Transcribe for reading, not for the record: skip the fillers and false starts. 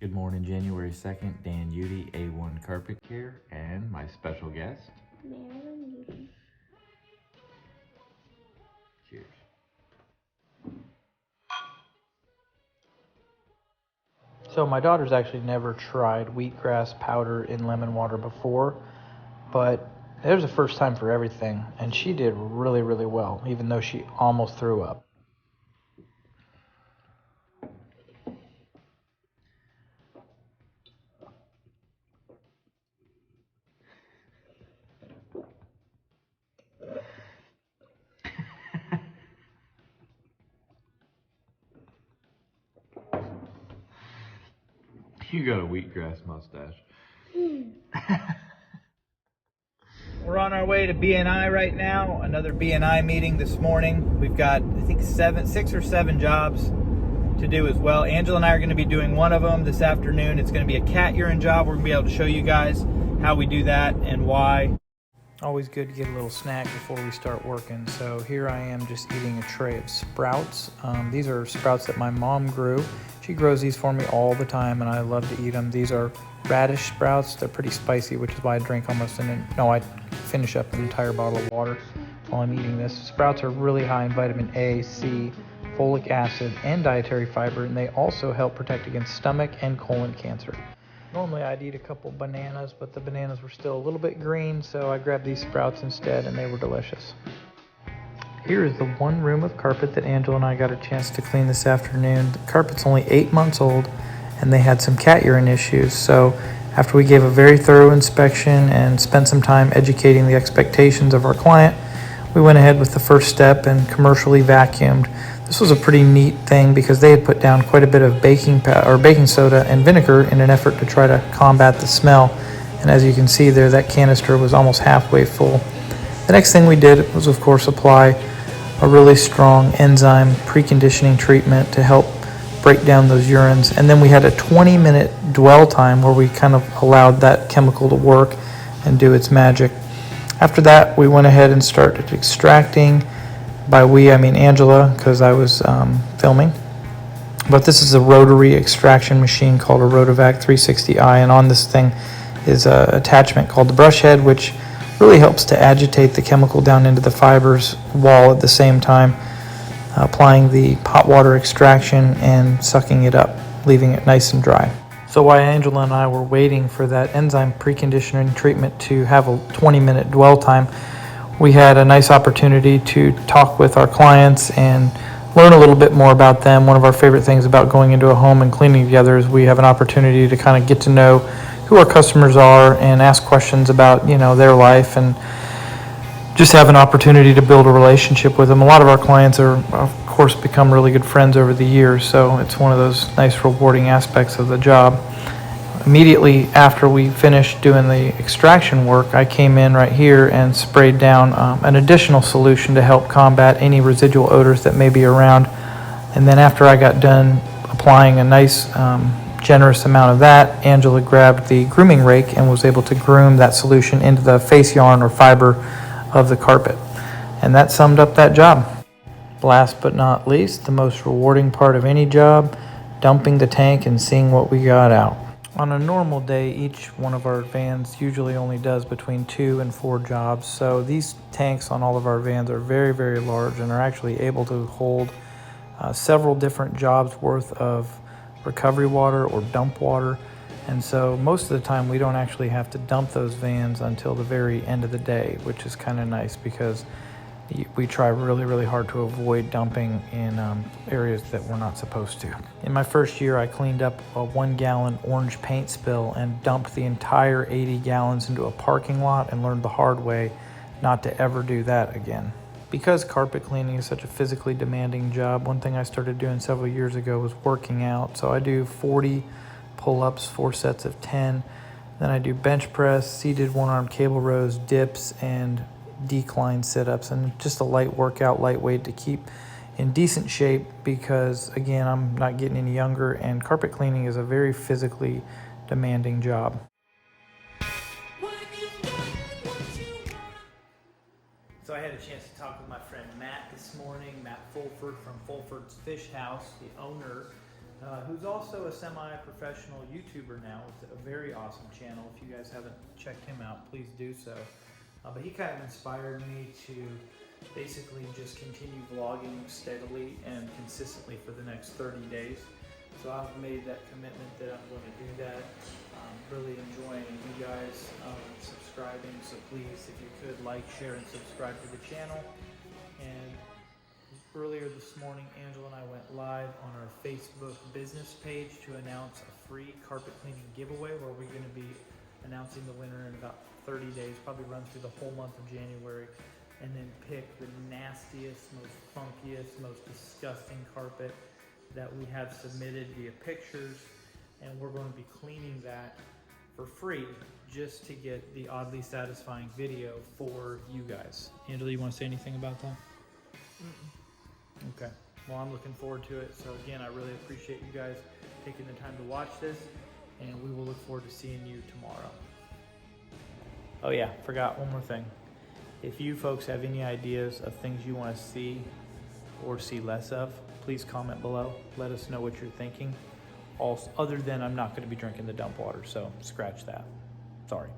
Good morning, January 2nd, Dan Udy, A1 Carpet Care, and my special guest, Marilyn Udy. Cheers. So my daughter's actually never tried wheatgrass powder in lemon water before, but it was the first time for everything, and she did really, really well, even though she almost threw up. You got a wheatgrass mustache. We're on our way to BNI right now, another BNI meeting this morning. We've got, I think, 6 or 7 jobs to do as well. Angela and I are going to be doing one of them this afternoon. It's going to be a cat urine job. We're going to be able to show you guys how we do that and why. Always good to get a little snack before we start working. So here I am just eating a tray of sprouts. These are sprouts that my mom grew. She grows these for me all the time, and I love to eat them. These are radish sprouts. They're pretty spicy, which is why I drink I finish up an entire bottle of water while I'm eating this. Sprouts are really high in vitamin A, C, folic acid, and dietary fiber, and they also help protect against stomach and colon cancer. Normally I'd eat a couple bananas, but the bananas were still a little bit green, so I grabbed these sprouts instead, and they were delicious. Here is the one room of carpet that Angela and I got a chance to clean this afternoon. The carpet's only 8 months old, and they had some cat urine issues, so after we gave a very thorough inspection and spent some time educating the expectations of our client, we went ahead with the first step and commercially vacuumed. This was a pretty neat thing because they had put down quite a bit of baking soda and vinegar in an effort to try to combat the smell. And as you can see there, that canister was almost halfway full. The next thing we did was, of course, apply a really strong enzyme preconditioning treatment to help break down those urines. And then we had a 20-minute dwell time where we kind of allowed that chemical to work and do its magic. After that, we went ahead and started extracting. By we, I mean Angela, because I was filming. But this is a rotary extraction machine called a Rotovac 360i, and on this thing is an attachment called the brush head, which really helps to agitate the chemical down into the fibers while at the same time applying the hot water extraction and sucking it up, leaving it nice and dry. So while Angela and I were waiting for that enzyme preconditioning treatment to have a 20-minute dwell time, we had a nice opportunity to talk with our clients and learn a little bit more about them. One of our favorite things about going into a home and cleaning together is we have an opportunity to kind of get to know who our customers are and ask questions about, their life, and just have an opportunity to build a relationship with them. A lot of our clients are, of course, become really good friends over the years, so it's one of those nice rewarding aspects of the job. Immediately after we finished doing the extraction work, I came in right here and sprayed down an additional solution to help combat any residual odors that may be around. And then after I got done applying a nice generous amount of that, Angela grabbed the grooming rake and was able to groom that solution into the face yarn or fiber of the carpet. And that summed up that job. Last but not least, the most rewarding part of any job, dumping the tank and seeing what we got out. On a normal day, each one of our vans usually only does between 2 and 4 jobs. So these tanks on all of our vans are very, very large and are actually able to hold several different jobs worth of recovery water or dump water. And so most of the time we don't actually have to dump those vans until the very end of the day, which is kind of nice because we try really, really hard to avoid dumping in areas that we're not supposed to. In my first year, I cleaned up a 1-gallon orange paint spill and dumped the entire 80 gallons into a parking lot and learned the hard way not to ever do that again. Because carpet cleaning is such a physically demanding job, one thing I started doing several years ago was working out. So I do 40 pull-ups, 4 sets of 10. Then I do bench press, seated one-arm cable rows, dips, and decline sit-ups, and just a light workout, lightweight, to keep in decent shape because, again, I'm not getting any younger, and carpet cleaning is a very physically demanding job. So I had a chance to talk with my friend Matt this morning, Matt Fulford from Fulford's Fish House, the owner who's also a semi-professional YouTuber now with a very awesome channel. If you guys haven't checked him out, please do so. But he kind of inspired me to basically just continue vlogging steadily and consistently for the next 30 days. So I've made that commitment that I'm going to do that. Really enjoying you guys subscribing, so please, if you could, like, share, and subscribe to the channel. And earlier this morning, Angela and I went live on our Facebook business page to announce a free carpet cleaning giveaway where we're going to be announcing the winner in about 30 days, probably run through the whole month of January, and then pick the nastiest, most funkiest, most disgusting carpet that we have submitted via pictures, and we're going to be cleaning that for free just to get the oddly satisfying video for you guys. Angela, you want to say anything about that? Okay, well, I'm looking forward to it. So again, I really appreciate you guys taking the time to watch this, and we will look forward to seeing you tomorrow. Oh yeah, forgot one more thing. If you folks have any ideas of things you want to see or see less of, please comment below. Let us know what you're thinking. Also, other than I'm not going to be drinking the dump water, so scratch that. Sorry.